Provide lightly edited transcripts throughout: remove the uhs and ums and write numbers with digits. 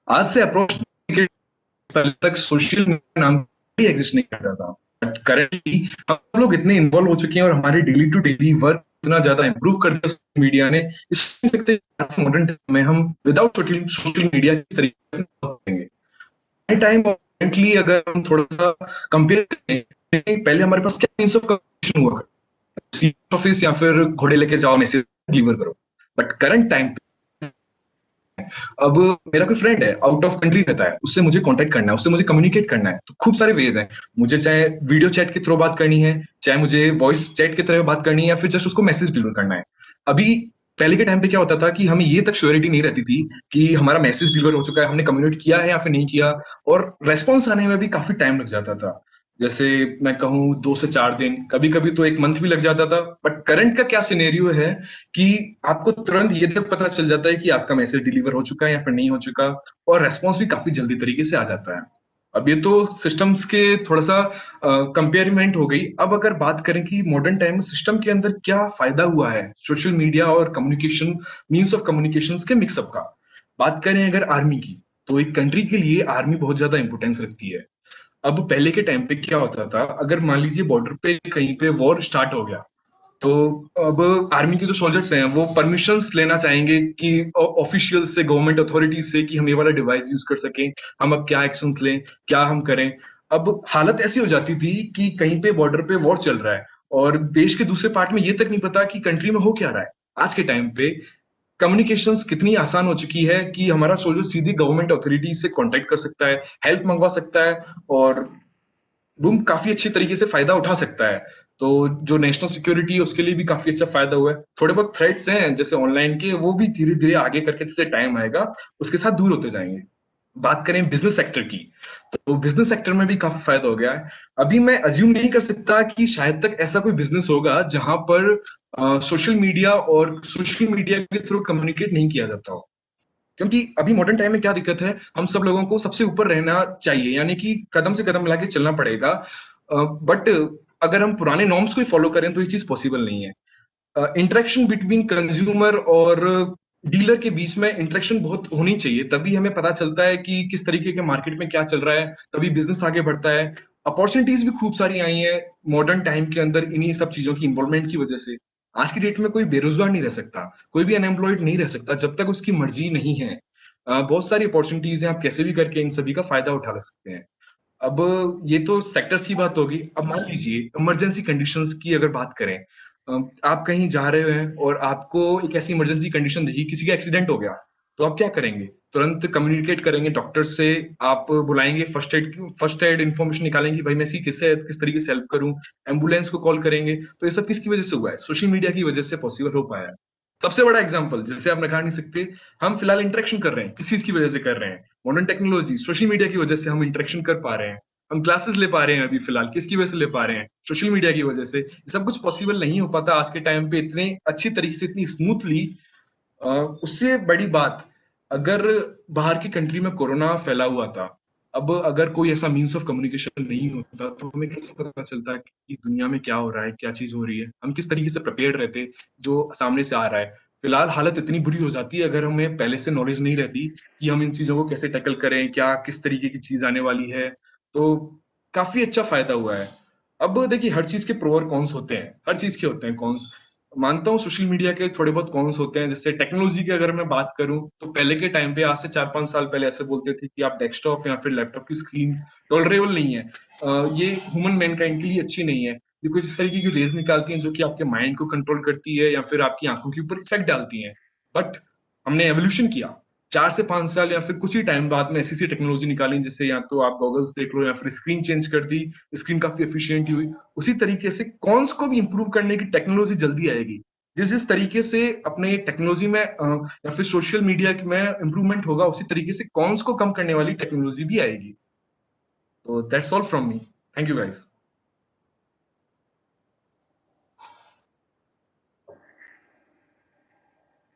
आज से अप्रोच साल तक सोशल मीडिया नाम भी एग्जिस्ट नहीं करता था। बट करेंटली हम लोग इतने इन्वॉल्व हो चुके हैं और हमारे डेली टू डेली वर्क इतना ज्यादा इम्प्रूव कर दिया सोशल मीडिया ने, इस सकते मॉडर्न टाइम में हम विदाउट सोशल मीडिया की तरीके से करेंगे टाइम। करेंटली अगर हम थोड़ा सा कंपेयर करें, पहले हमारे पास क्या मीन्स ऑफ कम्युनिकेशन हुआ, ऑफिस या फिर घोड़े लेके जाओ मैसेज डिलीवर करो। बट करंट टाइम, अब मेरा कोई फ्रेंड है आउट ऑफ कंट्री रहता है, उससे मुझे कांटेक्ट करना है, उससे मुझे कम्युनिकेट करना है, तो खूब सारे वेज हैं। मुझे चाहे वीडियो चैट के थ्रू बात करनी है, चाहे मुझे वॉइस चैट की तरह बात करनी है, या फिर जस्ट उसको मैसेज डिलीवर करना है। अभी पहले के टाइम पे क्या होता था कि हमें ये तक श्योरिटी नहीं रहती थी कि हमारा मैसेज डिलीवर हो चुका है, हमने कम्युनिकेट किया है या फिर नहीं किया, और रेस्पॉन्स आने में भी काफी टाइम लग जाता था। जैसे मैं कहूँ 2 से 4 दिन, कभी कभी तो एक मंथ भी लग जाता था। बट करंट का क्या सिनेरियो है कि आपको तुरंत ये तक पता चल जाता है कि आपका मैसेज डिलीवर हो चुका है या फिर नहीं हो चुका, और रेस्पॉन्स भी काफी जल्दी तरीके से आ जाता है। अब ये तो सिस्टम्स के थोड़ा सा कंपेयरमेंट हो गई। अब अगर बात करें कि मॉडर्न टाइम में सिस्टम के अंदर क्या फायदा हुआ है सोशल मीडिया और कम्युनिकेशन, मीन्स ऑफ कम्युनिकेशन के मिक्सअप का, बात करें अगर आर्मी की, तो एक कंट्री के लिए आर्मी बहुत ज्यादा इंपोर्टेंस रखती है। अब पहले के टाइम पे क्या होता था, अगर मान लीजिए बॉर्डर पे कहीं पे वॉर स्टार्ट हो गया, तो अब आर्मी के जो सोल्जर्स हैं वो परमिशंस लेना चाहेंगे कि ऑफिशियल से, गवर्नमेंट अथॉरिटीज से, कि हम ये वाला डिवाइस यूज कर सकें, हम अब क्या एक्शंस लें, क्या हम करें। अब हालत ऐसी हो जाती थी कि कहीं पे बॉर्डर पे वॉर चल रहा है और देश के दूसरे पार्ट में ये तक नहीं पता कि कंट्री में हो क्या रहा है। आज के टाइम पे कम्युनिकेशंस कितनी आसान हो चुकी है कि हमारा सोल्जर सीधी गवर्नमेंट अथॉरिटी से कांटेक्ट कर सकता है, हेल्प मंगवा सकता है, और बूम काफी अच्छी तरीके से फायदा उठा सकता है। तो जो नेशनल सिक्योरिटी है उसके लिए भी काफी अच्छा फायदा हुआ है। थोड़े बहुत थ्रेट्स हैं जैसे ऑनलाइन के, वो भी धीरे धीरे आगे करके जैसे टाइम आएगा उसके साथ दूर होते जाएंगे। बात करें बिजनेस सेक्टर की, तो बिजनेस सेक्टर में भी काफी फायदा हो गया है। अभी मैं अज्यूम नहीं कर सकता कि शायद तक ऐसा कोई बिजनेस होगा जहां पर सोशल मीडिया के थ्रू कम्युनिकेट नहीं किया जाता हो। क्योंकि अभी मॉडर्न टाइम में क्या दिक्कत है, हम सब लोगों को सबसे ऊपर रहना चाहिए, यानी कि कदम से कदम मिला के चलना पड़ेगा। बट अगर हम पुराने नॉर्म्स को ही फॉलो करें तो ये चीज पॉसिबल नहीं है। इंटरेक्शन बिटवीन कंज्यूमर और डीलर के बीच में इंटरेक्शन बहुत होनी चाहिए, तभी हमें पता चलता है कि किस तरीके के मार्केट में क्या चल रहा है, तभी बिजनेस आगे बढ़ता है। अपॉर्चुनिटीज भी खूब सारी आई हैं मॉडर्न टाइम के अंदर इन्हीं सब चीजों की इन्वॉल्वमेंट की वजह से। आज की डेट में कोई बेरोजगार नहीं रह सकता, कोई भी अनएम्प्लॉयड नहीं रह सकता जब तक उसकी मर्जी नहीं है। बहुत सारी अपॉर्चुनिटीज हैं, आप कैसे भी करके इन सभी का फायदा उठा सकते हैं। अब ये तो सेक्टर्स की बात होगी। अब मान लीजिए इमरजेंसी कंडीशंस की अगर बात करें, आप कहीं जा रहे हैं और आपको एक ऐसी इमरजेंसी कंडीशन देखी, किसी का एक्सीडेंट हो गया, तो आप क्या करेंगे? तुरंत कम्युनिकेट करेंगे डॉक्टर से, आप बुलाएंगे, फर्स्ट एड इन्फॉर्मेशन निकालेंगे कि भाई मैं इसकी किस तरीके से हेल्प करूं, एम्बुलेंस को कॉल करेंगे। तो ये सब किसकी वजह से हुआ है? सोशल मीडिया की वजह से पॉसिबल हो पाया है। सबसे बड़ा एग्जाम्पल जिसे आप नकार नहीं सकते, हम फिलहाल इंटरेक्शन कर रहे हैं, किस चीज की वजह से कर रहे हैं? मॉडर्न टेक्नोलॉजी, सोशल मीडिया की वजह से हम इंटरेक्शन कर पा रहे हैं। हम क्लासेस ले पा रहे हैं अभी फिलहाल, किसकी वजह से ले पा रहे हैं? सोशल मीडिया की वजह से। ये सब कुछ पॉसिबल नहीं हो पाता आज के टाइम पे इतने अच्छी तरीके से, इतनी स्मूथली। उससे बड़ी बात, अगर बाहर की कंट्री में कोरोना फैला हुआ था, अब अगर कोई ऐसा मीन्स ऑफ कम्युनिकेशन नहीं होता तो हमें कैसे पता चलता कि दुनिया में क्या हो रहा है, क्या चीज हो रही है, हम किस तरीके से प्रिपेयर्ड रहते जो सामने से आ रहा है। फिलहाल हालत इतनी बुरी हो जाती है अगर हमें पहले से नॉलेज नहीं रहती कि हम इन चीजों को कैसे टैकल करें, क्या किस तरीके की चीज आने वाली है। तो काफी अच्छा फायदा हुआ है। अब देखिए, हर चीज के प्रो और कॉन्स होते हैं, हर चीज के होते हैं कॉन्स। मानता हूँ सोशल मीडिया के थोड़े बहुत कॉन्स होते हैं। जैसे टेक्नोलॉजी की अगर मैं बात करूं, तो पहले के टाइम पे, आज से 4-5 साल पहले ऐसे बोलते थे कि आप डेस्कटॉप या फिर लैपटॉप की स्क्रीन टॉलरेबल नहीं है, ये ह्यूमन मैनकाइंड के लिए अच्छी नहीं है, ये कुछ इस तरीके की रेज निकालती हैं जो कि आपके माइंड को कंट्रोल करती है या फिर आपकी आंखों के ऊपर इफेक्ट डालती हैं। बट हमने एवोल्यूशन किया, 4 से 5 साल या फिर कुछ ही टाइम बाद में ऐसी सी टेक्नोलॉजी निकाली, जैसे या तो आप गॉगल्स देख लो या फिर स्क्रीन चेंज कर दी, स्क्रीन काफी एफिशिएंट हुई। उसी तरीके से कॉन्स को भी इंप्रूव करने की टेक्नोलॉजी जल्दी आएगी। जिस जिस तरीके से अपने टेक्नोलॉजी में या फिर सोशल मीडिया में इंप्रूवमेंट होगा, उसी तरीके से कॉन्स को कम करने वाली टेक्नोलॉजी भी आएगी। तो that's all from me. Thank you guys.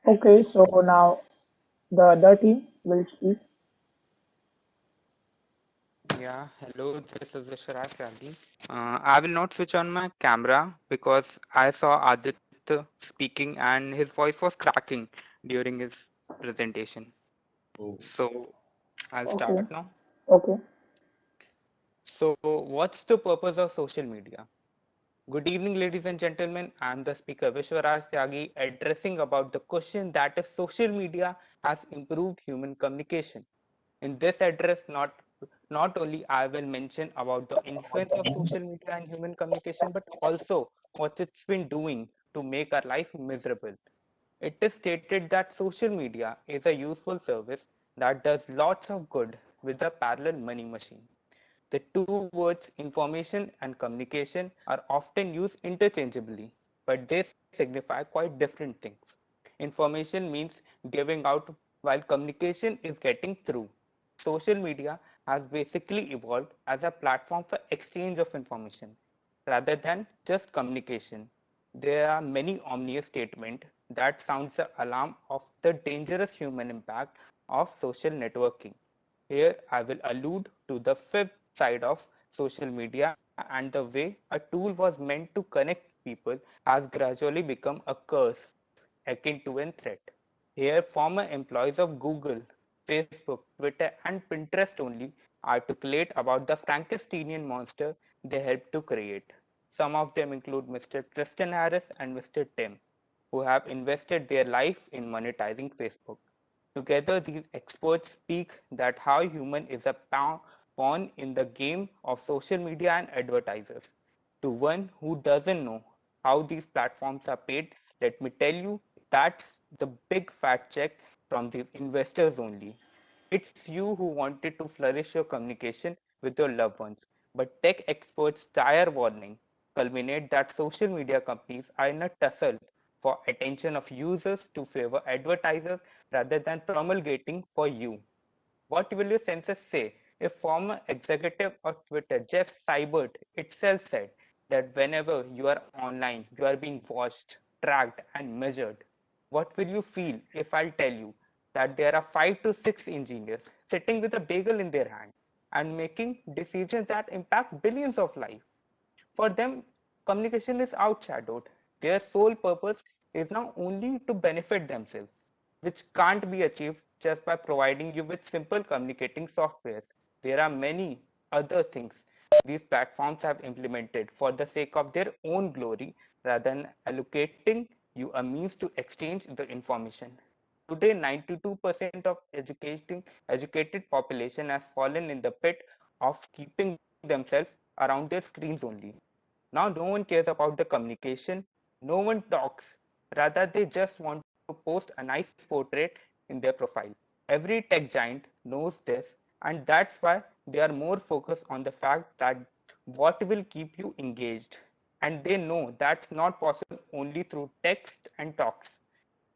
Okay, so now the other team will speak. Yeah, hello, this is Visharaj Gandhi. I will not switch on my camera because I saw Aditya speaking and his voice was cracking during his presentation. Oh, So, I'll Okay. start now. Okay. So, what's the purpose of social media? Good evening, ladies and gentlemen. I'm the speaker Vishwaraj Tyagi, addressing about the question that if social media has improved human communication. In this address, not only I will mention about the influence of social media and human communication, but also what it's been doing to make our life miserable. It is stated that social media is a useful service that does lots of good with a parallel money machine. The two words information and communication are often used interchangeably, but they signify quite different things. Information means giving out, while communication is getting through. Social media has basically evolved as a platform for exchange of information rather than just communication. There are many ominous statements that sounds the alarm of the dangerous human impact of social networking. Here I will allude to the fifth side of social media and the way a tool was meant to connect people has gradually become a curse akin to a threat. Here former employees of Google, Facebook, Twitter and Pinterest only articulate about the Frankensteinian monster they helped to create. Some of them include Mr. Tristan Harris and Mr. Tim, who have invested their life in monetizing Facebook. Together, these experts speak that how human is a pawn in the game of social media and advertisers. To one who doesn't know how these platforms are paid, let me tell you that's the big fat check from these investors only. It's you who wanted to flourish your communication with your loved ones. But tech experts' dire warning culminate that social media companies are in a tussle for attention of users to favor advertisers rather than promulgating for you. What will your census say if former executive of Twitter, Jeff Seibert, itself said that whenever you are online, you are being watched, tracked, and measured? What will you feel if I'll tell you that there are 5 to 6 engineers sitting with a bagel in their hand and making decisions that impact billions of lives? For them, communication is outshadowed. Their sole purpose is now only to benefit themselves, which can't be achieved just by providing you with simple communicating softwares. There are many other things these platforms have implemented for the sake of their own glory rather than allocating you a means to exchange the information. Today, 92% of educated population has fallen in the pit of keeping themselves around their screens only. Now, no one cares about the communication, no one talks. Rather, they just want to post a nice portrait in their profile. Every tech giant knows this, and that's why they are more focused on the fact that what will keep you engaged. And they know that's not possible only through text and talks.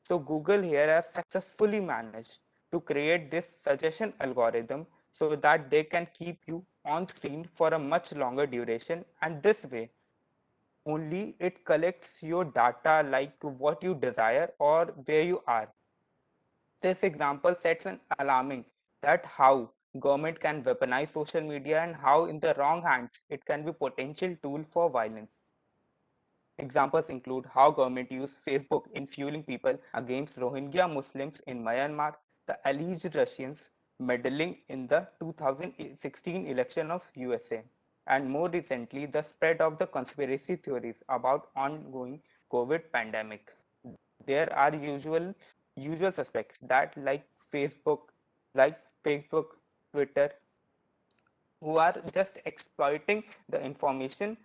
So Google here has successfully managed to create this suggestion algorithm so that they can keep you on screen for a much longer duration, and this way only it collects your data like what you desire or where you are. This example sets an alarming that how government can weaponize social media and how in the wrong hands it can be potential tool for violence. Examples include how government used Facebook in fueling people against Rohingya Muslims in Myanmar, the alleged Russians meddling in the 2016 election of USA, and more recently the spread of the conspiracy theories about ongoing COVID pandemic. There are usual suspects that like Facebook, Twitter, who are just exploiting the information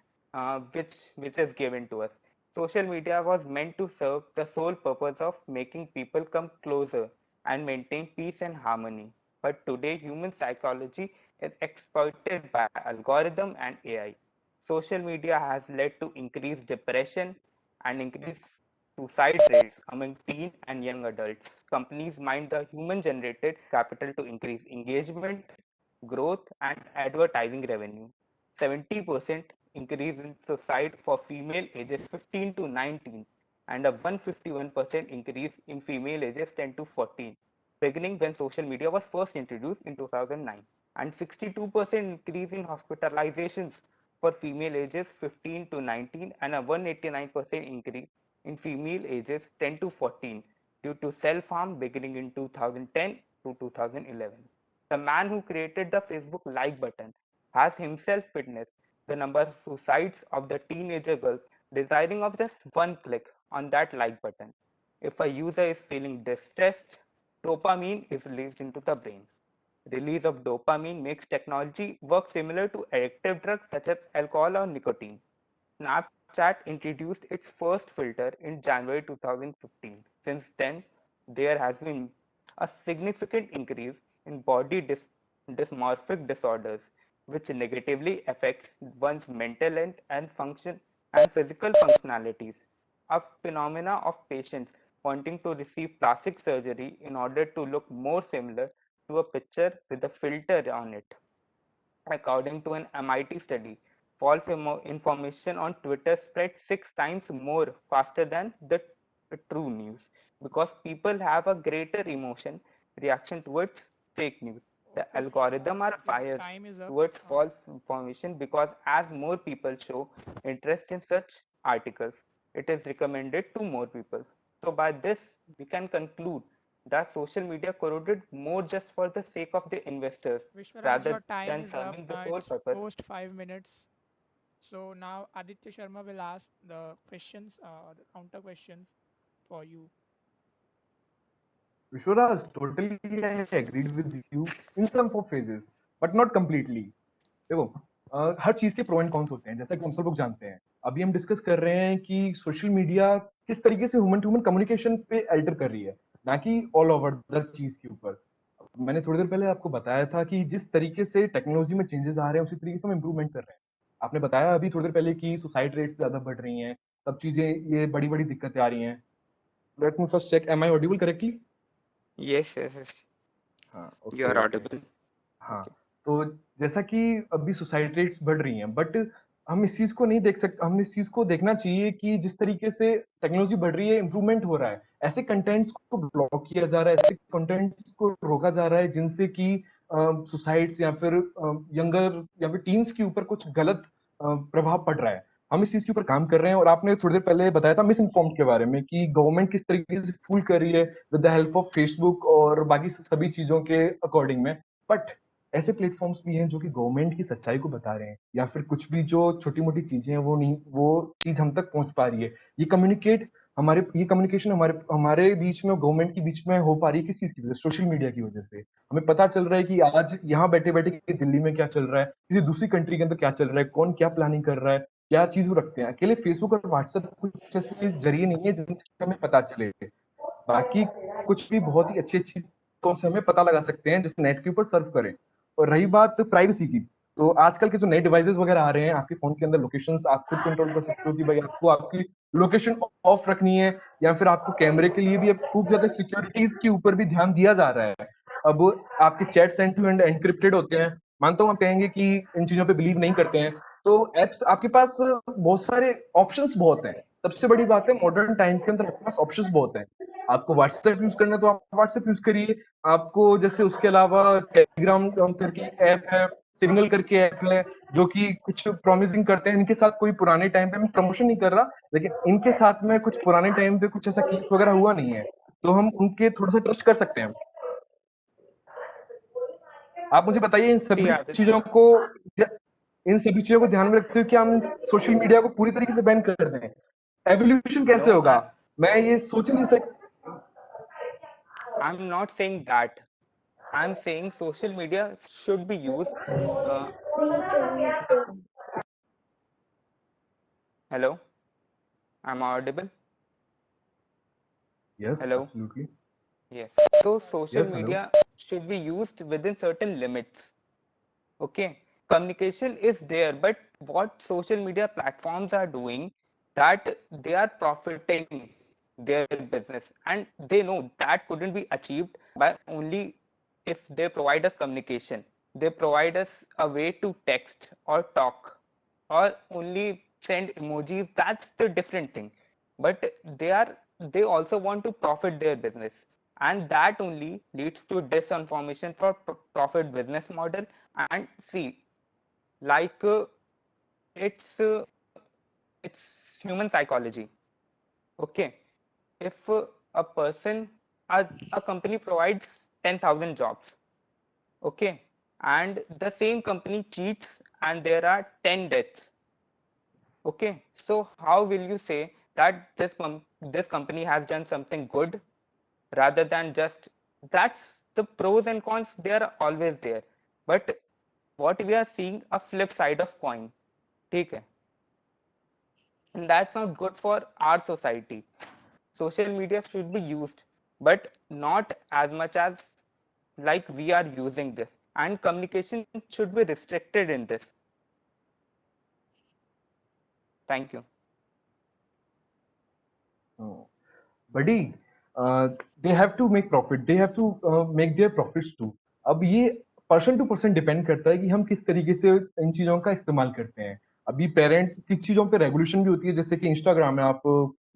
which is given to us. Social media was meant to serve the sole purpose of making people come closer and maintain peace and harmony. But today, human psychology is exploited by algorithm and AI. Social media has led to increased depression and increased suicide rates among teen and young adults. Companies mine the human generated capital to increase engagement, growth, and advertising revenue. 70% increase in suicide for female ages 15 to 19 and a 151% increase in female ages 10 to 14, beginning when social media was first introduced in 2009, and 62% increase in hospitalizations for female ages 15 to 19 and a 189% increase in female ages 10 to 14 due to self-harm beginning in 2010 to 2011. The man who created the Facebook like button has himself witnessed the number of suicides of the teenager girls desiring of just one click on that like button. If a user is feeling distressed, dopamine is released into the brain. Release of dopamine makes technology work similar to addictive drugs such as alcohol or nicotine. Snapchat introduced its first filter in January 2015. Since then, there has been a significant increase in body dysmorphic disorders, which negatively affects one's mental health and function and physical functionalities. A phenomena of patients wanting to receive plastic surgery in order to look more similar to a picture with a filter on it. According to an MIT study, false information on Twitter spread 6 times more faster than the true news because people have a greater emotion reaction towards fake news. The Okay, algorithm Vishwas, are your biased time is up. towards false information because as more people show interest in such articles, it is recommended to more people. So by this, we can conclude that social media corroded more just for the sake of the investors Vishwaraj, rather your time than is up. serving the sole It's purpose. post 5 minutes. So now Aditya Sharma will ask the questions, the counter questions for you. Vishwaraj, totally I agreed with you in some of phases, but not completely. देखो हर चीज के pro and cons होते हैं जैसा कि हम सब लोग जानते हैं अभी हम डिस्कस कर रहे हैं कि सोशल मीडिया किस तरीके से ह्यूमन टू ह्यूमन कम्युनिकेशन पे अल्टर कर रही है ना कि ऑल ओवर द चीज के ऊपर मैंने थोड़ी देर पहले आपको बताया था कि जिस तरीके से टेक्नोलॉजी में चेंजेस आ रहे हैं उसी तरीके से हम इम्प्रूवमेंट कर रहे हैं आपने बताया अभी थोड़ी देर पहले कि सुसाइड रेट्स ज्यादा बढ़ रही हैं सब चीजें ये बड़ी बड़ी दिक्कतें आ रही हैं let me first check am I audible correctly Yes, yes, yes. हाँ You okay are okay audible. हाँ Okay. तो जैसा कि अभी सुसाइड रेट्स बढ़ रही हैं बट हम इस चीज को नहीं देख सकते हम इस चीज को देखना चाहिए कि जिस तरीके से टेक्नोलॉजी बढ़ रही है इंप्रूवमेंट हो रहा है ऐसे कंटेंट्स को ब्लॉक किया जा रहा है ऐसे कंटेंट्स को रोका जा रहा है जिनसे कि सुसाइड्स या फिर यंगर या फिर टीन्स के ऊपर कुछ गलत प्रभाव पड़ रहा है हम इस चीज के ऊपर काम कर रहे हैं और आपने थोड़ी देर पहले बताया था मिस इन्फॉर्म्ड के बारे में कि गवर्नमेंट किस तरीके से फूल कर रही है with the help of Facebook और बाकी सभी चीजों के अकॉर्डिंग में बट ऐसे प्लेटफॉर्म्स भी हैं जो कि गवर्नमेंट की सच्चाई को बता रहे हैं या फिर कुछ भी जो छोटी मोटी चीजें हैं वो नहीं वो चीज हम तक पहुंच पा रही है ये कम्युनिकेशन हमारे हमारे बीच में और गवर्नमेंट के बीच में हो पा रही है किस चीज की वजह से सोशल मीडिया की वजह से हमें पता चल रहा है कि आज यहाँ बैठे बैठे दिल्ली में क्या चल रहा है किसी दूसरी कंट्री के अंदर क्या चल रहा है कौन क्या प्लानिंग कर रहा है क्या चीज वो रखते हैं अकेले फेसबुक और व्हाट्सएप कुछ ऐसे जरिए नहीं है जिनसे हमें पता चले बाकी कुछ भी बहुत ही अच्छी अच्छी चीजों से हमें पता लगा सकते हैं जिस नेट के ऊपर सर्व करें और रही बात प्राइवेसी की तो आजकल के जो नए डिवाइसेस वगैरह आ रहे हैं आपके फोन के अंदर लोकेशंस आप खुद कंट्रोल कर सकते हो कि भाई आपको आपकी लोकेशन ऑफ रखनी है या फिर आपको कैमरे के लिए भी अब खूब ज्यादा सिक्योरिटीज के ऊपर भी ध्यान दिया जा रहा है अब आपके chats end to end encrypted होते हैं मानता हूँ आप कहेंगे कि इन चीजों पे बिलीव नहीं करते हैं तो एप्स आपके पास बहुत सारे ऑप्शंस बहुत हैं सबसे बड़ी बात है मॉडर्न टाइम के अंदर आपके पास ऑप्शंस बहुत हैं आपको व्हाट्सएप यूज करना है तो आप व्हाट्सएप यूज करिए आपको जैसे उसके अलावा टेलीग्राम करके ऐप है सिग्नल करके ऐप है जो कि कुछ प्रॉमिसिंग करते हैं इनके साथ कोई पुराने टाइम पे मैं प्रमोशन नहीं कर रहा लेकिन इनके साथ में कुछ पुराने टाइम पे कुछ ऐसा केस वगैरह हुआ नहीं है तो हम उनके थोड़ा सा ट्रस्ट कर सकते हैं आप मुझे बताइए See, Aditya, इन सभी चीजों को ध्यान में रखते हुए कि हम सोशल मीडिया को पूरी तरीके से बैन कर दें एवोल्यूशन कैसे no, होगा मैं ये सोच नहीं सकता I'm not saying that. I'm saying social media should be used. Uh, hello, I'm audible. Yes Hello, absolutely yes. So social yes hello media should be used within certain limits. Okay, communication is there, but what social media platforms are doing that they are profiting their business, and they know that couldn't be achieved by only if they provide us communication. They provide us a way to text or talk or only send emojis. That's the different thing, but they also want to profit their business, and that only leads to disinformation for profit business model. And see, like it's human psychology. Okay, if a person a company provides 10,000 jobs, Okay, and the same company cheats and there are 10 deaths. Okay, so how will you say that this company has done something good rather than just, that's the pros and cons, they are always there, but what we are seeing a flip side of coin. ठीक है, and that's not good for our society. Social media should be used, but not as much as like we are using this, and communication should be restricted in this. Thank you. Buddy they have to make profit, they have to make their profits too. अब ये person to person depend करता है कि हम किस तरीके से इन चीजों का इस्तेमाल करते हैं। अभी पेरेंट किस चीजों पे रेगुलेशन भी होती है, जैसे कि इंस्टाग्राम है, आप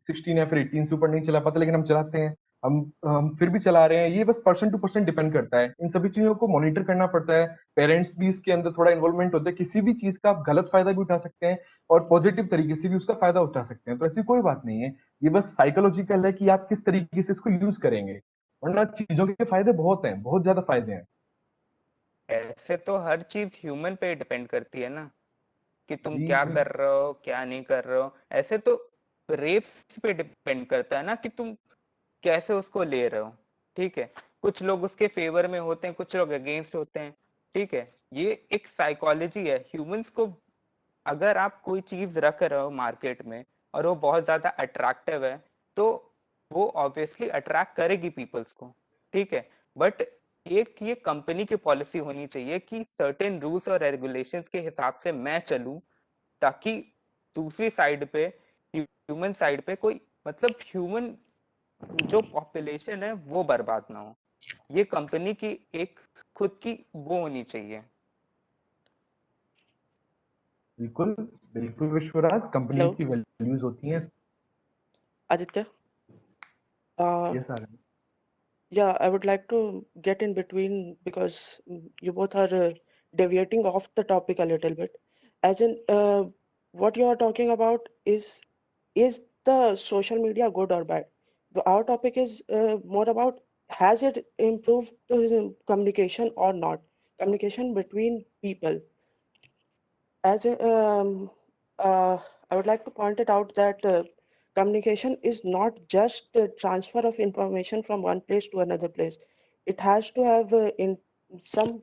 16 या फिर 18 से ऊपर नहीं चला पाते, लेकिन हम चलाते हैं। हम फिर भी चला रहे हैं। ये बस पर्सन टू पर्सन डिपेंड करता है। इन सभी चीजों को मॉनिटर करना पड़ता है। पेरेंट्स भी इसके अंदर थोड़ा इन्वॉल्वमेंट होता है। किसी भी चीज का आप गलत फायदा भी उठा सकते हैं और पॉजिटिव तरीके से भी उसका फायदा उठा सकते हैं, तो ऐसी कोई बात नहीं है। ये बस साइकोलॉजिकल है कि आप किस तरीके से इसको यूज करेंगे, वरना चीजों के फायदे बहुत हैं, बहुत ज्यादा फायदे हैं। ऐसे तो हर चीज ह्यूमन पे डिपेंड करती है ना, कि तुम जी क्या जी। कर रहे हो क्या नहीं कर रहे हो। ऐसे तो रेप्स पे डिपेंड करता है ना कि तुम कैसे उसको ले रहे हो। ठीक है, कुछ लोग उसके फेवर में होते हैं, कुछ लोग अगेंस्ट होते हैं। ठीक है, ये एक साइकोलॉजी है ह्यूमंस को। अगर आप कोई चीज रख रहे हो मार्केट में और वो बहुत ज्यादा अट्रैक्टिव है, तो वो ऑब्वियसली अट्रैक्ट करेगी पीपल्स को। ठीक है, बट एक ये कंपनी की पॉलिसी होनी चाहिए कि सर्टेन रूल्स और रेगुलेशंस के हिसाब से मैं चलूं, ताकि दूसरी साइड पे, ह्यूमन साइड पे कोई, मतलब ह्यूमन जो पॉपुलेशन है वो बर्बाद ना हो। ये कंपनी की एक खुद की वो होनी चाहिए। बिल्कुल बिल्कुल विश्वराज, कंपनीज Hello, की वैल्यूज होती हैं। Aditya. Uh, ये सारे yeah, I would like to get in between because you both are deviating off the topic a little bit. As in, what you are talking about is the social media good or bad? Our topic is more about, has it improved communication or not? Communication between people. As a, I would like to point it out that communication is not just the transfer of information from one place to another place. It has to have in some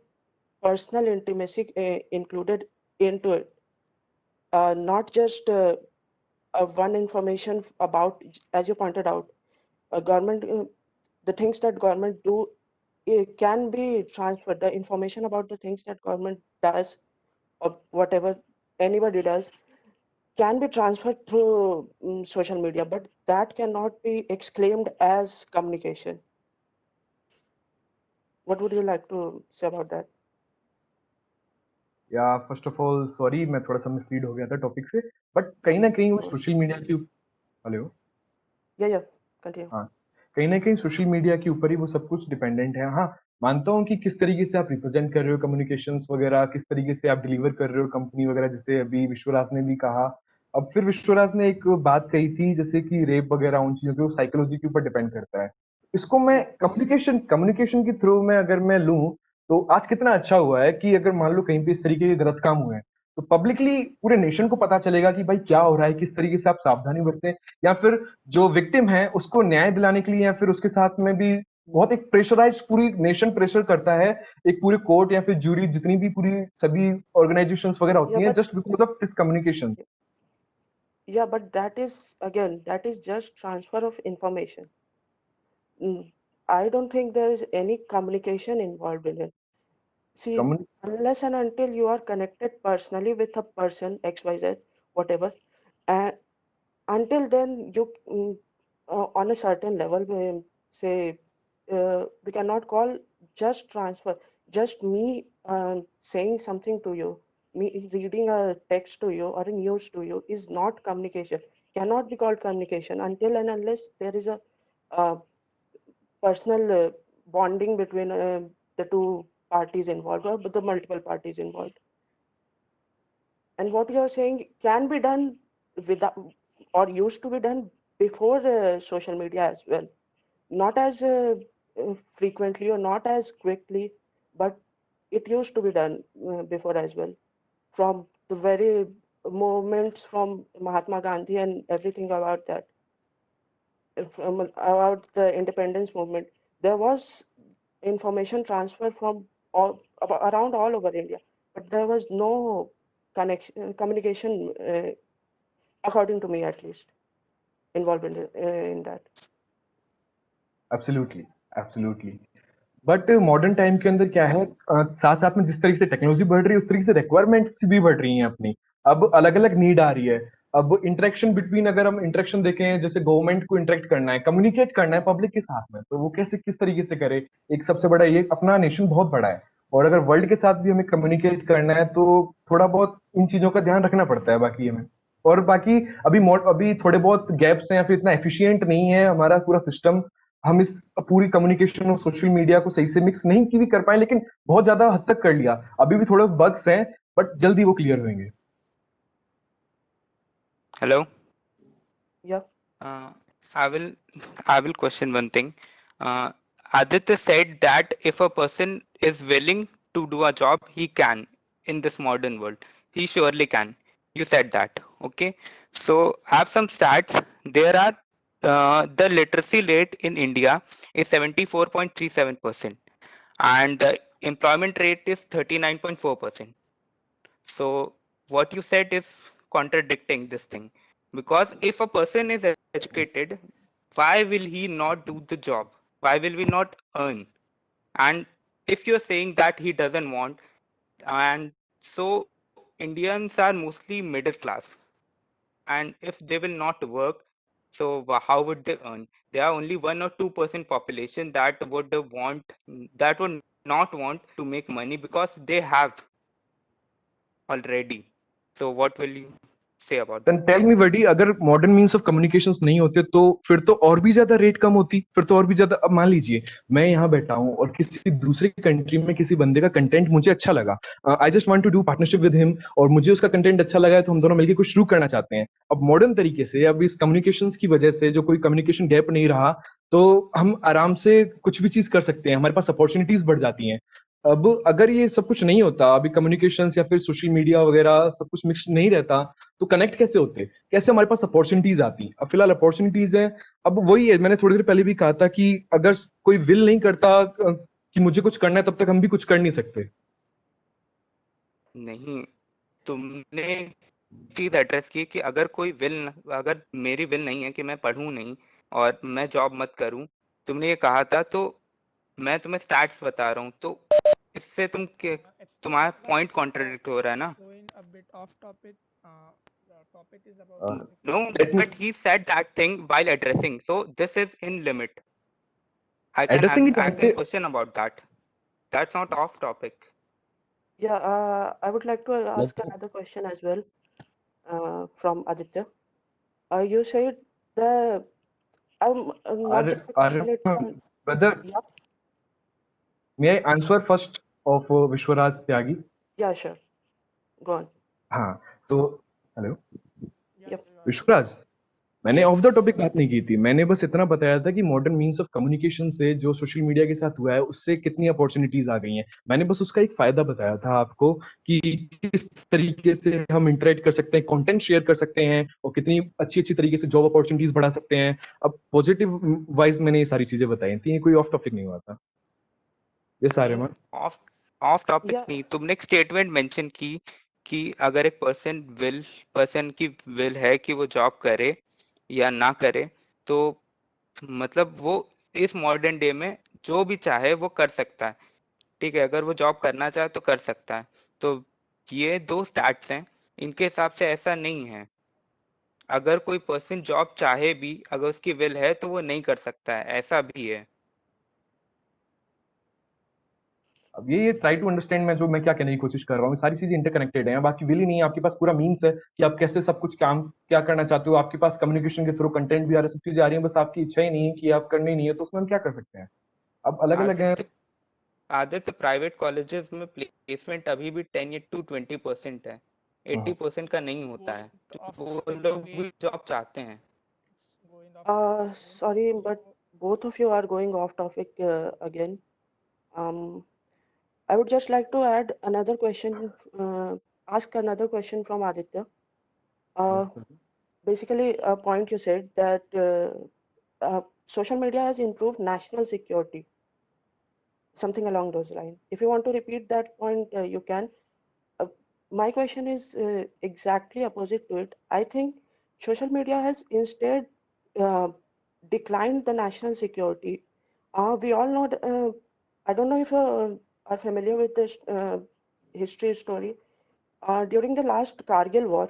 personal intimacy included into it, not just one information about, as you pointed out, government. The things that government do, it can be transferred. The information about the things that government does or whatever anybody does can be transferred through social media, but that cannot be exclaimed as communication. What would you like to say about that? या first of all sorry, मैं थोड़ा सा mislead हो गया था topic से, but कहीं ना कहीं वो No worries. सोशल मीडिया की। हेलो। Yeah, continue. हाँ, कहीं ना कहीं सोशल मीडिया के ऊपर ही वो सब कुछ डिपेंडेंट है। हाँ, मानता हूँ कि किस तरीके से आप रिप्रेजेंट कर रहे हो कम्युनिकेशंस वगैरह, किस तरीके से आप डिलीवर कर रहे हो कंपनी वगैरह, जैसे अभी विश्वराज ने भी कहा। अब फिर विश्वराज ने एक बात कही थी, जैसे कि रेप वगैरह, उन चीजों के साइकोलॉजी के ऊपर डिपेंड करता है। इसको मैं Yeah, कम्युनिकेशन कम्युनिकेशन के थ्रू में अगर मैं लूं, तो आज कितना अच्छा हुआ है कि अगर मान लो कहीं पे इस तरीके के गलत काम हुए हैं, तो पब्लिकली पूरे नेशन को पता चलेगा कि भाई क्या हो रहा है, किस तरीके से आप सावधानी बरतें, या फिर जो विक्टिम है उसको न्याय दिलाने के लिए, या फिर उसके साथ में भी बहुत एक प्रेशराइज, पूरी नेशन प्रेशर करता है, एक पूरे कोर्ट या फिर जूरी, जितनी भी पूरी सभी ऑर्गेनाइजेशंस वगैरह yeah, होती हैं, but just because of this communication. yeah, but that is again, that is just transfer of information. I don't think there is any communication involved in it. See, unless and until you are connected personally with a person XYZ, whatever, and until then you on a certain level, say, we cannot call just transfer, just me saying something to you, me reading a text to you or a news to you is not communication, cannot be called communication until and unless there is a uh, personal bonding between the two parties involved or the multiple parties involved. And what you are saying can be done without, or used to be done before social media as well, not as frequently or not as quickly, but it used to be done before as well, from the very moments from Mahatma Gandhi and everything about that, about the independence movement. There was information transfer from around all over India, but there was no connection, communication, according to me at least, involved in that. Absolutely, absolutely. But modern time के अंदर क्या है, साथ साथ में जिस तरीके से टेक्नोलॉजी बढ़ रही है उस तरीके से रिक्वायरमेंट्स भी बढ़ रही हैं अपनी। अब अलग अलग नीड आ रही है। अब इंटरेक्शन बिटवीन, अगर हम इंटरेक्शन देखें, जैसे गवर्नमेंट को इंटरेक्ट करना है, कम्युनिकेट करना है पब्लिक के साथ में, तो वो कैसे किस तरीके से करे। एक सबसे बड़ा ये, अपना नेशन बहुत बड़ा है और अगर वर्ल्ड के साथ भी हमें कम्युनिकेट करना है तो थोड़ा बहुत इन चीजों का ध्यान रखना पड़ता है। बाकी हमें और बाकी अभी थोड़े बहुत गैप्स हैं या फिर इतना एफिशिएंट नहीं है हमारा पूरा सिस्टम। हम इस पूरी कम्युनिकेशन और सोशल मीडिया को सही से मिक्स नहीं की भी कर पाए, लेकिन बहुत ज्यादा हद तक कर लिया। अभी भी थोड़े बग्स हैं बट जल्दी वो क्लियर होंगे। Hello. Yeah. I will question one thing. Aditya said that if a person is willing to do a job, he can in this modern world. He surely can. You said that. Okay. So I have some stats. There are the literacy rate in India is 74.37%, and the employment rate is 39.4%. So what you said is contradicting this thing, because if a person is educated, why will he not do the job? Why will we not earn? And if you're saying that he doesn't want, and so Indians are mostly middle class, and if they will not work, so how would they earn? There are only 1 or 2% population that would not want to make money because they have already. So what will you say about that? Tell me buddy, अगर modern means of communications नहीं होते तो फिर तो और भी ज्यादा rate कम होती, फिर तो और भी ज्यादा। अब मान लीजिए मैं यहाँ बैठा हूँ और किसी दूसरे कंट्री में किसी बंदे का कंटेंट मुझे अच्छा लगा, I just want to do partnership with him, और मुझे उसका कंटेंट अच्छा लगा है तो हम दोनों मिलकर कुछ शुरू करना चाहते हैं। अब मॉडर्न तरीके से, अब इस कम्युनिकेशंस की वजह से जो कोई कम्युनिकेशन गैप नहीं रहा, तो हम आराम से कुछ भी चीज कर सकते हैं, हमारे पास अपॉर्चुनिटीज बढ़ जाती हैं। अब अगर ये सब कुछ नहीं होता, अभी कम्युनिकेशंस या फिर सोशल मीडिया वगैरह सब कुछ मिक्स नहीं रहता, तो कनेक्ट कैसे होते, कैसे हमारे पास अपॉर्चुनिटीज आती। अब फिलहाल अपॉर्चुनिटीज है। अब वही है, मैंने थोड़ी देर पहले भी कहा था कि अगर कोई विल नहीं करता कि मुझे कुछ करना है, तब तक हम भी कुछ कर नहीं सकते। नहीं, तुमने चीज एड्रेस की कि अगर मेरी विल नहीं है कि मैं पढ़ूं नहीं और मैं जॉब मत करूं, तुमने ये कहा था, तो मैं तुम्हें स्टैट्स बता रहा हूं, तो इससे तुम्हारा पॉइंट कॉन्ट्रडिक्ट हो रहा है ना। Going a bit off topic. The topic is about No, but he said that thing while addressing, so this is in limit. I Addressing can question about that. That's not off topic. Yeah, I would like to ask another question as well, from Aditya. You said the not just a question, it's brother, yeah, may I answer first of Vishwaraj Tyagi? yeah, sure. Go on. हाँ, तो hello Yep. Vishwaraj, मैंने Yes. Of the topic बात नहीं की थी। मैंने बस इतना बताया था कि मॉडर्न मीन्स ऑफ कम्युनिकेशन से जो सोशल मीडिया के साथ हुआ है उससे कितनी अपॉर्चुनिटीज आ गई हैं। मैंने बस उसका एक फायदा बताया था आपको कि किस तरीके से हम इंटरेक्ट कर सकते हैं, कंटेंट शेयर कर सकते हैं और कितनी अच्छी अच्छी तरीके से जॉब अपॉर्चुनिटीज बढ़ा सकते हैं। अब पॉजिटिव वाइज मैंने ये सारी चीजें बताई थी, कोई ऑफ टॉपिक नहीं हुआ था ये सारे में। Of topic Yeah. नहीं, तुमने एक स्टेटमेंट मेंशन की कि अगर एक पर्सन की विल है कि वो जॉब करे या ना करे, तो मतलब वो इस मॉडर्न डे में जो भी चाहे वो कर सकता है। ठीक है, अगर वो जॉब करना चाहे तो कर सकता है। तो ये दो स्टैट्स हैं, इनके हिसाब से ऐसा नहीं है। अगर कोई पर्सन जॉब चाहे भी, अगर उसकी विल है तो वो नहीं कर सकता है, ऐसा भी है। अब ये ट्राई टू अंडरस्टैंड मैं क्या कहने की कोशिश कर रहा हूँ, सारी चीजें इंटरकनेक्टेड हैं। बाकी विल ही नहीं है, आपके पास पूरा मीन्स है कि आप कैसे सब कुछ काम क्या करना चाहते हो। आपके पास कम्युनिकेशन के थ्रू कंटेंट भी आ रहा है, सब चीजें आ रही हैं, बस आपकी इच्छा ही नहीं है कि आप करनी नहीं है, तो उसमें हम क्या कर सकते हैं। अब अलग अलग है। आदित्य, प्राइवेट कॉलेजेस में प्लेसमेंट अभी भी 10 to 20% है, 80% का नहीं होता है। वो लोग भी जॉब चाहते हैं। It's going off topic. Sorry, but both of you are going off topic again. I would just like to add another question, ask another question from Aditya. Uh, Yes, sir. Basically, a point you said that social media has improved national security, something along those lines. If you want to repeat that point, you can. Uh, my question is exactly opposite to it. I think social media has instead uh, declined the national security. We all know, I don't know if you are familiar with this history story. During the last Kargil war,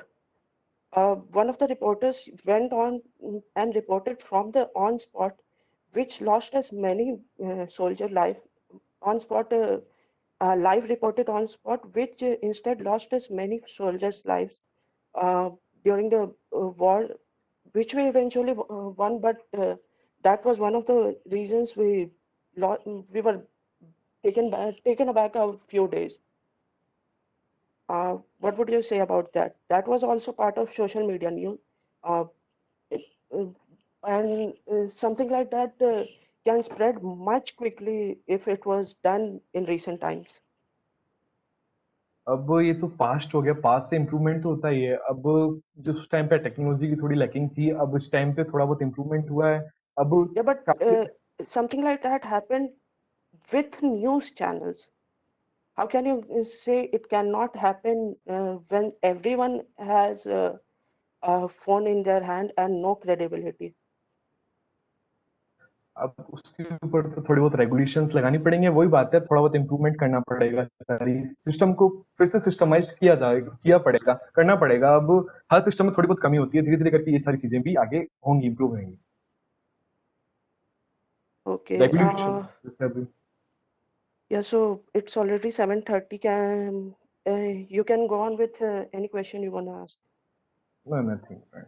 one of the reporters went on and reported from the on spot, which lost as many soldier life on spot. Live reported on spot, which instead lost as many soldiers' lives uh, during the war, which we eventually won. But that was one of the reasons we were taken aback a few days. What would you say about that? That was also part of social media news. Uh, it- uh, and something like that can spread much quickly if it was done in recent times. अब ये तो past हो गया, past से improvement तो होता ही है। अब जिस टाइम पे टेक्नोलॉजी की थोड़ी लैकिंग थी, अब उस टाइम पे थोड़ा बहुत इम्प्रूवमेंट हुआ है। अब Yeah, but काफ़ी something like that happened with news channels. How can you say it cannot happen when everyone has a phone in their hand and no credibility? अब उसके ऊपर तो थोड़ी बहुत रेगुलेशंस लगानी पड़ेंगे, वही बात है, थोड़ा बहुत इम्प्रूवमेंट करना पड़ेगा, सारी सिस्टम को फिर से सिस्टमाइज किया पड़ेगा, करना पड़ेगा। अब हर सिस्टम में थोड़ी बहुत कमी होती है, धीरे-धीरे करके ये सारी चीज़ें भी आगे होंगी, इम्प्रूव होंगी। Okay. रेगुलेशन जैसे अभी Yeah, so it's already 7:30. You can go on with any question you want to ask. No nothing friend.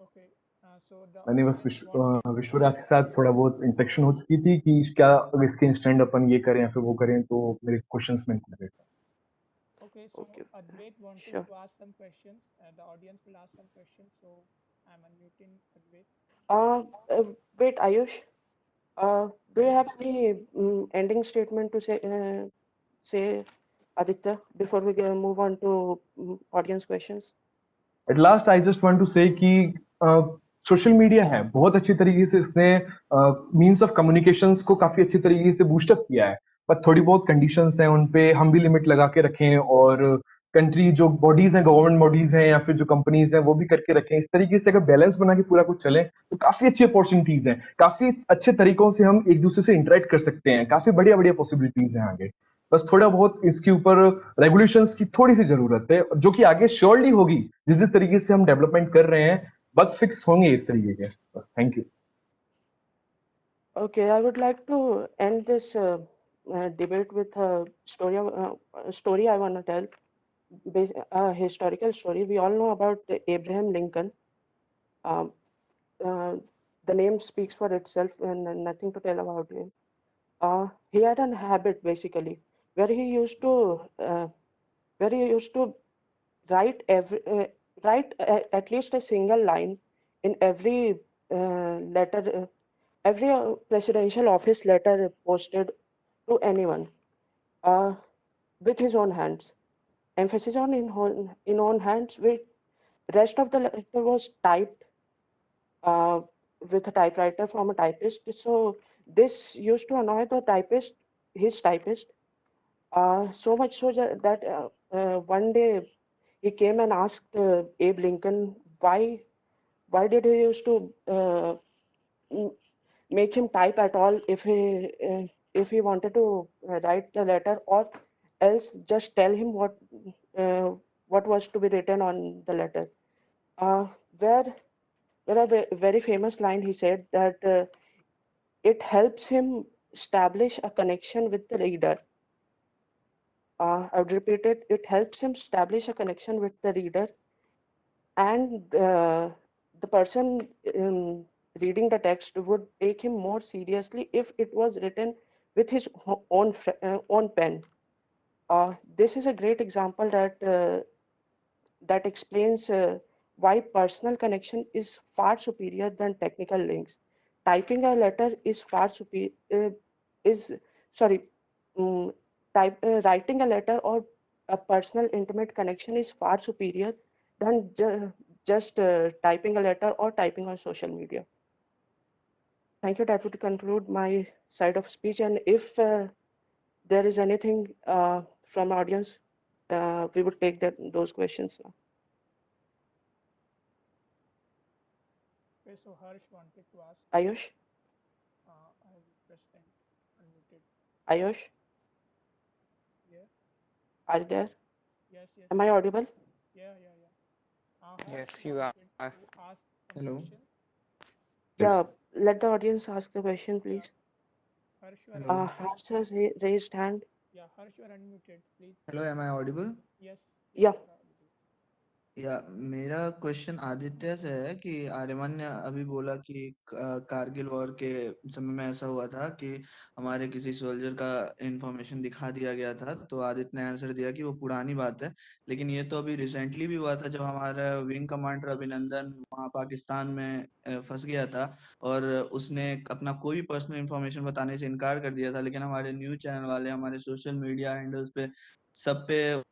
Okay. So the मैंने बस audience wanted to विश्वराज के ask साथ you. थोड़ा बहुत इंटरेक्शन हो चुकी थी कि क्या इसके इंस्टेंट अपन ये करें या फिर वो करें, तो मेरे क्वेश्चंस में इंक्लूडेड था। Okay, so Okay, Advait wanted sure. to ask some questions. The audience will ask some questions. So I'm unmuting Advait. Uh, uh, Wait, Ayush. Do you have any ending statement to say, Aditya, before we move on to audience questions? At last I just want to say कि social media है, बहुत अच्छी तरीके से इसने means of communications को काफी अच्छी तरीके से बूस्टअप किया है, पर थोड़ी बहुत कंडीशंस हैं, उन पे हम भी लिमिट लगा के रखें, और कंट्री जो बॉडीज हैं, गवर्नमेंट बॉडीज हैं या फिर जो कंपनीज हैं, वो भी करके रखें। इस तरीके से अगर बैलेंस बना के पूरा कुछ चले तो काफी अच्छी अपॉर्चुनिटीज हैं, काफी अच्छे तरीकों से हम एक दूसरे से इंटरेक्ट कर सकते हैं, काफी बढ़िया बढ़िया पॉसिबिलिटीज हैं आगे। बस थोड़ा बहुत इसके ऊपर रेगुलेशंस की थोड़ी सी जरूरत है, जो कि आगे श्योरली होगी, जिस जिस तरीके से हम डेवलपमेंट कर रहे हैं, बग फिक्स होंगे इस तरीके के। बस thank you. Okay, I would like to end this debate with a story I want to tell, a historical story. We all know about Abraham Lincoln. Um, uh, the name speaks for itself and nothing to tell about him. He had an habit basically where he used to write at least a single line in every letter, every presidential office letter posted to anyone uh, with his own hands. Emphasis on in own hands. With rest of the letter was typed uh, with a typewriter from a typist. So this used to annoy the typist, his typist, so much so that one day he came and asked Abe Lincoln why did he used to m- make him type at all if he wanted to write the letter, or else just tell him uh, what was to be written on the letter. Uh, where where very famous line he said that it helps him establish a connection with the reader. I would repeat it. It helps him establish a connection with the reader, and the person reading the text would take him more seriously if it was written with his own pen. This is a great example that explains why personal connection is far superior than technical links. Typing a letter is far superior. Is sorry. mm, writing a letter or a personal intimate connection is far superior than just typing a letter or typing on social media. Thank you. That would conclude my side of speech. And if there is anything from audience, we would take those questions now. Okay, so Harsh wanted to ask. Ayush, I have pressed and unmuted. Ayush, Yeah. are you there? Yes. Yes. Am I audible? Yeah. Harsh Yes, you wanted are. to ask some Hello. questions. Yeah, let the audience ask the question, please. Harsh, you are Hello. unmuted. Harsh has raised hand. Yeah, Harsh, you are unmuted. Please. Hello, am I audible? Yes. Yeah. you are audible. या मेरा question Aditya से है कि आर्यमन ने अभी बोला कि Kargil war के समय में ऐसा हुआ था कि हमारे किसी सोल्जर का इंफॉर्मेशन दिखा दिया गया था, तो आदित्य ने आंसर दिया कि वो पुरानी बात है, लेकिन ये तो अभी रिसेंटली भी हुआ था जब हमारा विंग कमांडर अभिनंदन वहाँ पाकिस्तान में फंस गया था और उसने अपना कोई भी पर्सनल इंफॉर्मेशन बताने से इनकार कर दिया था, लेकिन हमारे न्यूज चैनल वाले हमारे सोशल मीडिया हैंडल्स पे सब पे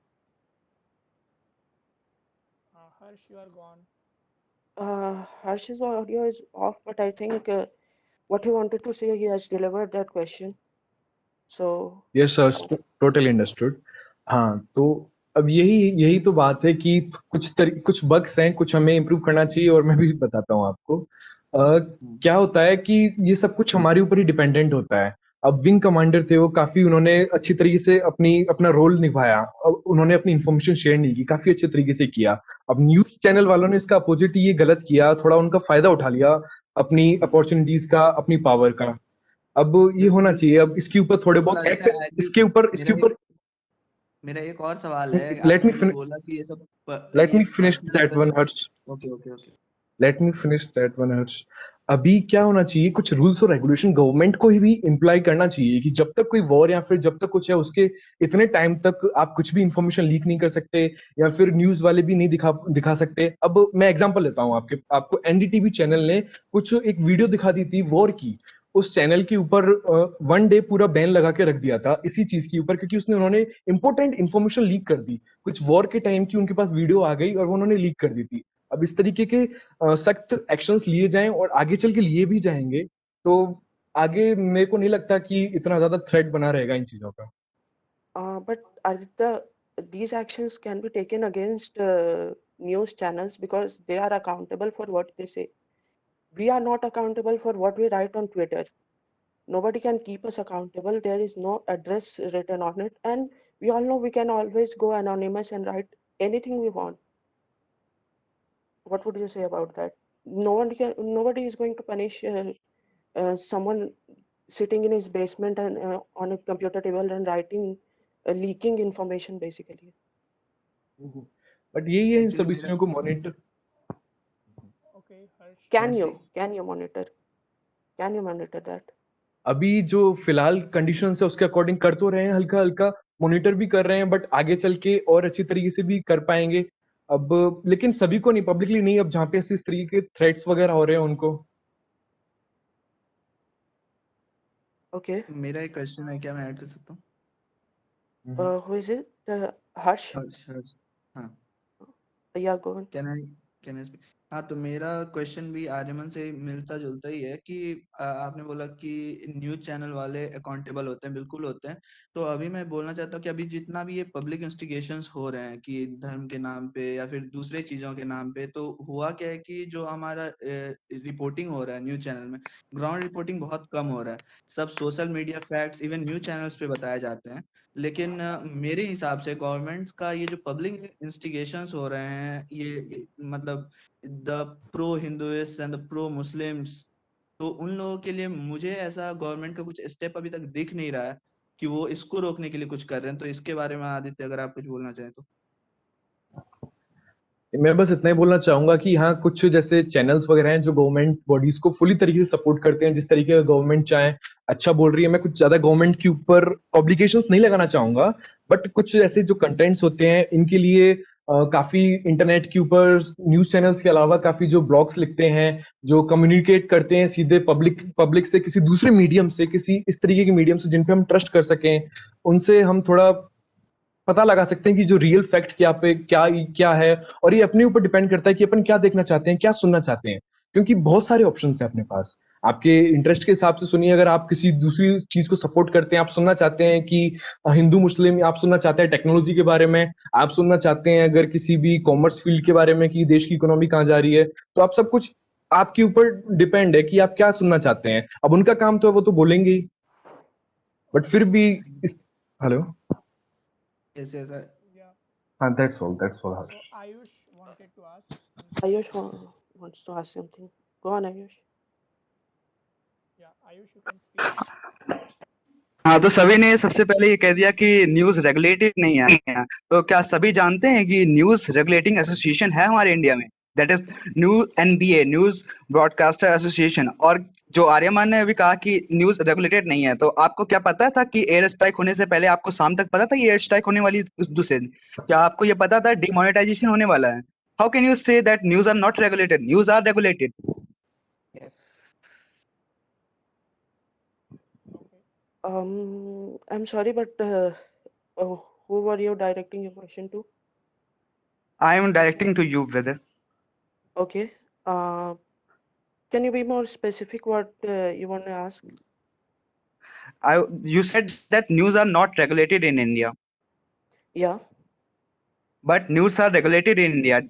Harsh, you are gone. Harsh's audio is off, but I think what he wanted to say, he has delivered that question. So, yes sir, totally understood. हाँ, तो अब यही तो बात है कि कुछ बग्स हैं, कुछ हमें इम्प्रूव करना चाहिए, और मैं भी बताता हूँ आपको। क्या होता है कि ये सब कुछ हमारे ऊपर ही डिपेंडेंट होता है। अब विंग कमांडर थे, वो काफी उन्होंने अच्छी तरीके से अपना रोल निभाया। उन्होंने अपनी इंफॉर्मेशन शेयर नहीं की, काफी अच्छे तरीके से किया। अब न्यूज चैनल वालों ने इसका अपोजिट ये गलत किया, थोड़ा उनका फायदा उठा लिया अपनी अपॉर्चुनिटीज का, अपनी पावर का। अब ये होना चाहिए। अब इसके ऊपर थोड़े बहुत एक्ट, इसके ऊपर मेरा एक और सवाल है। लेट मी आपने अभी बोला कि ये सब लेट ये me finish personal that one Harsh. Okay let me finish that one Harsh. अभी क्या होना चाहिए, कुछ रूल्स और रेगुलेशन गवर्नमेंट को ही भी इम्प्लाई करना चाहिए कि जब तक कोई वॉर या फिर जब तक कुछ है, उसके इतने टाइम तक आप कुछ भी इंफॉर्मेशन लीक नहीं कर सकते, या फिर न्यूज वाले भी नहीं दिखा सकते। अब मैं एग्जांपल लेता हूँ आपको एनडीटीवी चैनल ने कुछ एक वीडियो दिखा दी थी वॉर की। उस चैनल के ऊपर 1 डे पूरा बैन लगा के रख दिया था इसी चीज के ऊपर, क्योंकि उन्होंने इंपॉर्टेंट इन्फॉर्मेशन लीक कर दी। कुछ वॉर के टाइम की उनके पास वीडियो आ गई और वो उन्होंने लीक कर दी थी। अब इस तरीके के सख्त एक्शंस लिए जाएं और आगे चल के लिए भी जाएंगे, तो आगे मेरे को नहीं लगता कि इतना ज्यादा थ्रेट बना रहेगा इन चीजों का। but Aditya, these actions can be taken against news channels because they are accountable for what they say. We are not accountable for what we write on Twitter. Nobody can keep us accountable. There is no address written on it, and we all know we can always go anonymous and write anything we want. What would you say about that? Nobody is going to punish someone sitting in his basement and on a computer table and writing leaking information basically. But यही है इन Actually, सभी मेरा चीजों को monitor. Okay, Harsh. Can Actually- you monitor that? अभी जो फिलहाल conditions है उसके अकॉर्डिंग कर तो रहे हैं, हल्का हल्का मॉनिटर भी कर रहे हैं, बट आगे चल के और अच्छी तरीके से भी कर पाएंगे। अब लेकिन सभी को नहीं, पब्लिकली नहीं, अब जहाँ पे इस तरीके के थ्रेट्स वगैरह हो रहे हैं उनको। Okay. मेरा एक क्वेश्चन है, क्या मैं ऐड कर सकता हूँ? Who is it? Harsh? हर्ष, हाँ, Yeah, go on. Can I speak? हाँ, तो मेरा क्वेश्चन भी आर्यमन से मिलता जुलता ही है कि आपने बोला कि न्यूज चैनल वाले अकाउंटेबल होते हैं, बिल्कुल होते हैं। तो अभी मैं बोलना चाहता हूँ कि अभी जितना भी ये पब्लिक इंस्टिगेशंस हो रहे हैं कि धर्म के नाम पे या फिर दूसरे चीजों के नाम पे, तो हुआ क्या है कि जो हमारा रिपोर्टिंग हो रहा है न्यूज चैनल में, ग्राउंड रिपोर्टिंग बहुत कम हो रहा है। सब social media facts even news channels पे बताए जाते हैं, लेकिन मेरे हिसाब से गवर्नमेंट का ये जो पब्लिक इंस्टिगेशंस हो रहे हैं, ये मतलब the pro Hinduist and the pro Muslims, तो उन लोगों के लिए मुझे ऐसा गवर्नमेंट का कुछ स्टेप अभी तक दिख नहीं रहा है कि वो इसको रोकने के लिए कुछ कर रहे हैं। तो इसके बारे में आदित्य अगर आप कुछ बोलना चाहें तो। मैं बस इतना ही बोलना चाहूंगा कि हाँ, कुछ जैसे चैनल्स वगैरह हैं जो गवर्नमेंट बॉडीज को फुली तरीके से सपोर्ट करते हैं, जिस तरीके का गवर्नमेंट चाहे अच्छा बोल रही है। मैं कुछ ज्यादा गवर्नमेंट के ऊपर ऑब्लिगेशंस नहीं लगाना चाहूंगा, बट कुछ ऐसे जो कंटेंट्स होते हैं इनके लिए काफी इंटरनेट के ऊपर न्यूज चैनल्स के अलावा काफी जो ब्लॉग्स लिखते हैं, जो कम्युनिकेट करते हैं सीधे पब्लिक से, किसी दूसरे मीडियम से, किसी इस तरीके के मीडियम से जिन पे हम ट्रस्ट कर सकें, उनसे हम थोड़ा पता लगा सकते हैं कि जो रियल फैक्ट क्या क्या है। और ये अपने ऊपर डिपेंड करता है कि अपन क्या देखना चाहते हैं, क्या सुनना चाहते हैं, क्योंकि बहुत सारे ऑप्शंस हैं अपने पास। आपके इंटरेस्ट के हिसाब से सुनिए। अगर आप किसी दूसरी चीज को सपोर्ट करते हैं, आप सुनना चाहते हैं कि हिंदू मुस्लिम, आप सुनना चाहते हैं टेक्नोलॉजी के बारे में, आप सुनना चाहते हैं अगर किसी भी कॉमर्स फील्ड के बारे में कि देश की इकोनॉमी कहाँ जा रही है, तो आप सब कुछ आपके ऊपर डिपेंड है कि आप क्या सुनना चाहते हैं। अब उनका काम तो है, वो तो बोलेंगे ही, बट फिर भी हेलो। Yes, yes, Yeah. हाँ, that's all So Harsh. Ayush wanted to ask something. Ayush wants to ask something. Go on, Ayush. Yeah, Ayush, you can speak. हाँ, तो सभी ने सबसे पहले ये कह दिया कि न्यूज रेगुलेटेड नहीं है। तो क्या सभी जानते हैं कि न्यूज रेगुलेटिंग एसोसिएशन है हमारे इंडिया में? That is NBA, news broadcaster association. और जो आर्यमान ने अभी कहा कि न्यूज रेगुलेटेड नहीं है, तो आपको क्या पता था कि एयर स्ट्राइक होने से पहले आपको शाम तक पता था कि एयर स्ट्राइक होने वाली दूसरे दिन? क्या आपको ये पता था डिमोनेटाइजेशन होने वाला है? How can you say that news are not regulated? News are regulated. Yes. Okay. I'm sorry, but who were you directing your question to? I am directing to you brother. Okay. Uh, can you be more specific what you want to ask? You said that news are not regulated in India, Yeah. but news are regulated in India.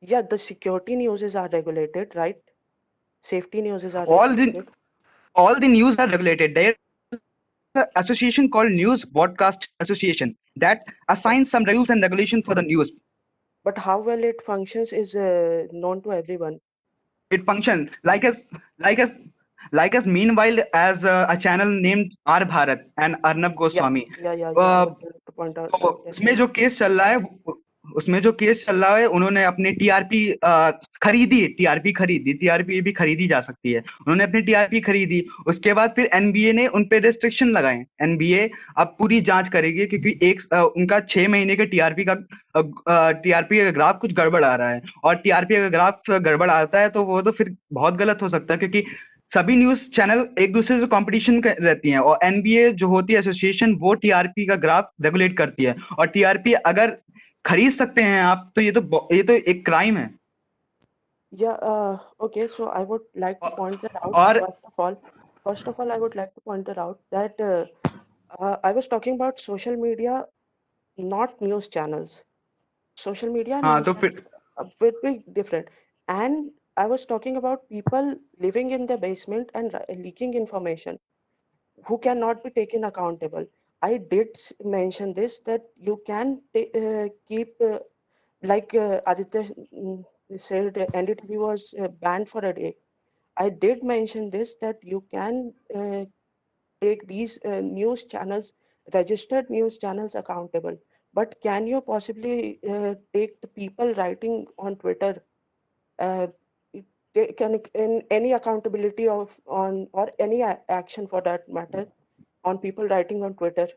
Yeah, the security newses are regulated, right? Safety newses are All regulated. the news are regulated. There is an association called News Broadcast Association that assigns some rules and regulation for the news. But how well it functions is known to everyone. It functions like as meanwhile as a channel named R Bharat and Arnab Goswami. Yeah. I Uh, would like to point out. तो Yes, उसमें please. जो case चल रहा है उन्होंने अपने TRP TRP भी खरीदी जा सकती है। उन्होंने अपनी टीआरपी खरीदी, उसके बाद फिर एनबीए ने उन पे रेस्ट्रिक्शन लगाए। एनबीए अब पूरी जांच करेगी, क्योंकि उनका 6 महीने के टीआरपी का ग्राफ कुछ गड़बड़ आ रहा है, और टीआरपी का ग्राफ गड़बड़ आता है तो वो तो फिर बहुत गलत हो सकता है, क्योंकि सभी न्यूज चैनल एक दूसरे से कंपटीशन रहती हैं, और एनबीए जो होती है एसोसिएशन, वो टीआरपी का ग्राफ रेगुलेट करती है। और टीआरपी अगर खरीद सकते हैं आप, तो ये तो एक क्राइम है। Yeah. Okay. So I would like to point that out. और First of all, I would like to point it out that I was talking about social media, not news channels. Social media and हाँ, news तो channels फिर are very different. And I was talking about people living in the basement and leaking information who cannot be taken accountable. I did mention this that you can keep like Aditya said, NDTV was banned for a day. I did mention this that you can take these news channels, registered news channels accountable. But can you possibly take the people writing on Twitter, uh, can in any accountability of on or any action for that matter on people writing on Twitter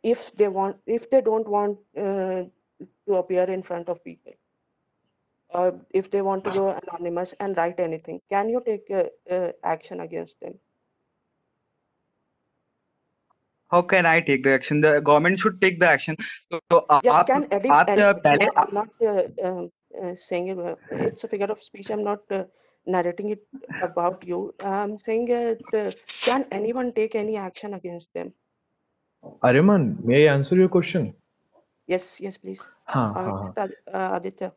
if they don't want to appear in front of people, or if they want to go anonymous and write anything, can you take action against them? How can I take the action? The government should take the action. तो Yeah, आप can edit आप anyone. पहले I'm not saying it's a figure of speech. I'm not narrating it about you. I'm saying can anyone take any action against them? Ariman, may I answer your question? Yes, please. हाँ हाँ It's हाँ Aditya.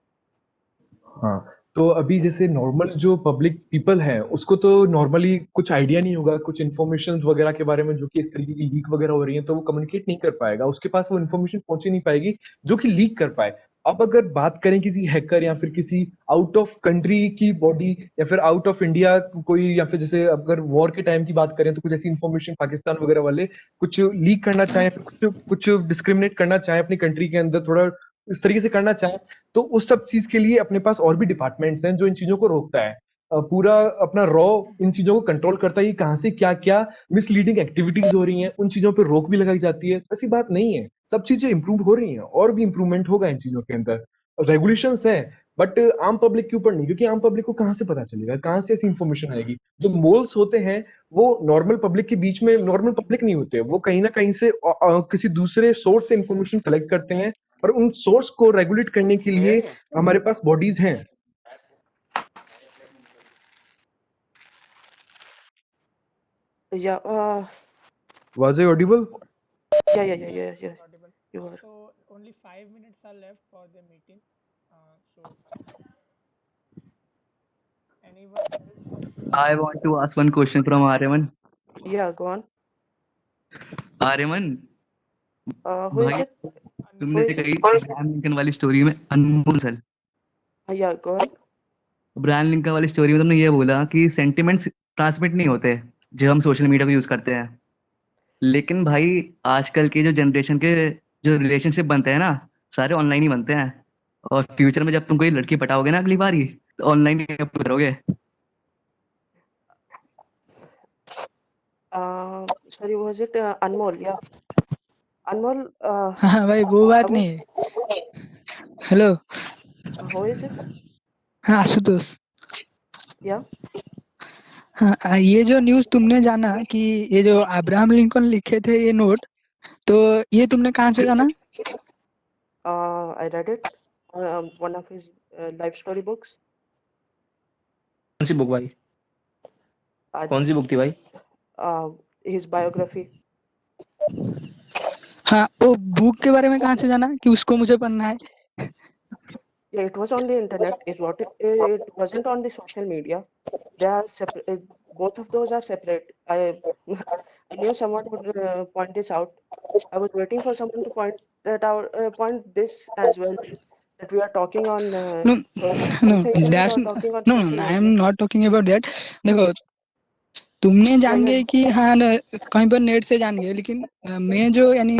हाँ। तो अभी जैसे normal जो public people है, उसको तो नॉर्मली कुछ आइडिया नहीं होगा कुछ इन्फॉर्मेशन वगैरह के बारे में, जो कि इस तरीके की लीक वगैरह हो रही है, तो वो कम्युनिकेट नहीं कर पाएगा, उसके पास वो इन्फॉर्मेशन पहुंच ही नहीं पाएगी जो कि लीक कर पाए। अब अगर बात करें किसी हैकर या फिर किसी आउट ऑफ कंट्री की बॉडी या फिर आउट ऑफ इंडिया कोई, या फिर जैसे अगर वॉर के टाइम की बात करें तो कुछ ऐसी इन्फॉर्मेशन पाकिस्तान वगैरह वाले कुछ लीक करना चाहें, कुछ डिस्क्रिमिनेट करना चाहें अपनी कंट्री के अंदर, थोड़ा इस तरीके से करना चाहें, तो उस सब चीज के लिए अपने पास और भी डिपार्टमेंट्स हैं जो इन चीजों को रोकता है। पूरा अपना रॉ इन चीजों को कंट्रोल करता है कि कहाँ से क्या क्या मिसलीडिंग एक्टिविटीज हो रही हैं, उन चीजों पर रोक भी लगाई जाती है। ऐसी बात नहीं है, सब चीजें इंप्रूव हो रही हैं और भी इंप्रूवमेंट होगा इन चीजों के अंदर। रेगुलेशंस है, बट आम पब्लिक के ऊपर नहीं, क्योंकि आम पब्लिक को कहाँ से पता चलेगा, कहाँ से ऐसी इंफॉर्मेशन आएगी। जो मोल्स होते हैं वो नॉर्मल पब्लिक के बीच में नॉर्मल पब्लिक नहीं होते, वो कहीं ना कहीं से किसी दूसरे सोर्स से इंफॉर्मेशन कलेक्ट करते हैं, और उन सोर्स को रेगुलेट करने के लिए हमारे पास बॉडीज हैं। Yeah, Was I audible? yeah. Audible. You are. So only 5 minutes are left for the meeting. So anyone else wants to ask? I want to ask one question from Aryaman. Yeah, go on. Aryaman, Who is भाई it? Who तुमने is it? कही Abraham Lincoln वाली story में, Anmol sir, Yeah, go on. Abraham Lincoln वाली story में तुमने ये बोला कि सेंटिमेंट्स ट्रांसमिट नहीं होते जब हम सोशल मीडिया को यूज करते हैं। लेकिन भाई आजकल के जो जनरेशन के जो रिलेशनशिप बनते हैं ना, सारे ऑनलाइन ही बनते हैं। और फ्यूचर में जब तुम कोई लड़की पटाओगे ना अगली बारी, तो ऑनलाइन ही अप्रोच करोगे। Sorry, was it Anmol? Yeah, Anmol. हाँ भाई वो I बात would. नहीं है। Hello, Who is it? हाँ आशुतोष। Yeah. हाँ ये जो न्यूज़ तुमने जाना कि ये जो अब्राहम लिंकन लिखे थे ये नोट, तो ये तुमने कहाँ से जाना? I read it. One of his life story books. कौन सी बुक भाई? Uh, कौन सी बुक थी भाई? his biography. हाँ वो बुक के बारे में कहाँ से जाना कि उसको मुझे पढ़ना है? Yeah, it was on the internet. It wasn't on the social media. They are separate. Both of those are separate. I knew someone would point this out. I was waiting for someone to point that out, point this as well. That we are talking on no no essentially we that's are talking on no social I am media. Not talking about that. देखो तुमने Yeah, जान yeah. गए कि हाँ कहीं पर net से जान गए, लेकिन मैं जो यानी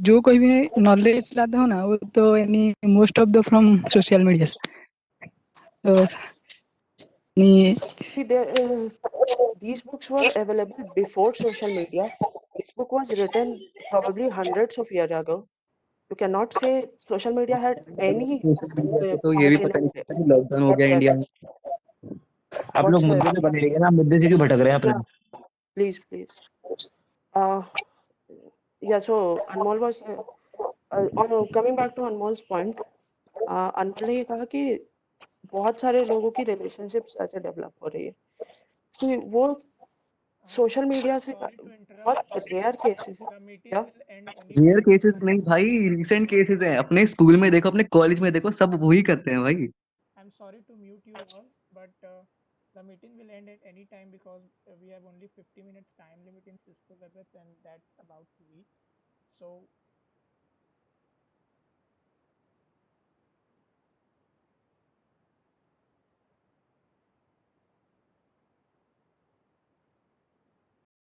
जो कोई भी नॉलेज लाता हूँ ना वो तो यानी most of the from social media. तो See, these books were available before social media. This book was written probably hundreds of years ago. You cannot say social media had any social media पे तो ये भी part in पता नहीं it चलता कि lockdown हो गया इंडिया whatsoever. में। आप लोग मुद्दे Whatsoever. पे बने रहिए ना, मुद्दे से क्यों भटक रहे हैं Yeah, अपने? please. Uh, yeah, so Anmol was coming back to Anmol's point. अनमोल ने ये कहा कि बहुत सारे लोगों की रिलेशनशिप्स ऐसे डेवलप हो रही है। सी वो सोशल मीडिया से Sorry to interrupt, बहुत but रेयर केसेस है। the meeting क्या? will end only rare 5 cases minutes नहीं from भाई, now. रिसेंट केसेस हैं। अपने स्कूल में देखो, अपने कॉलेज में देखो, सब वही करते हैं भाई। I'm sorry to mute you all, but the meeting will end at any time because we have only 50 minutes time limit in Cisco WebEx and that's about to reach. So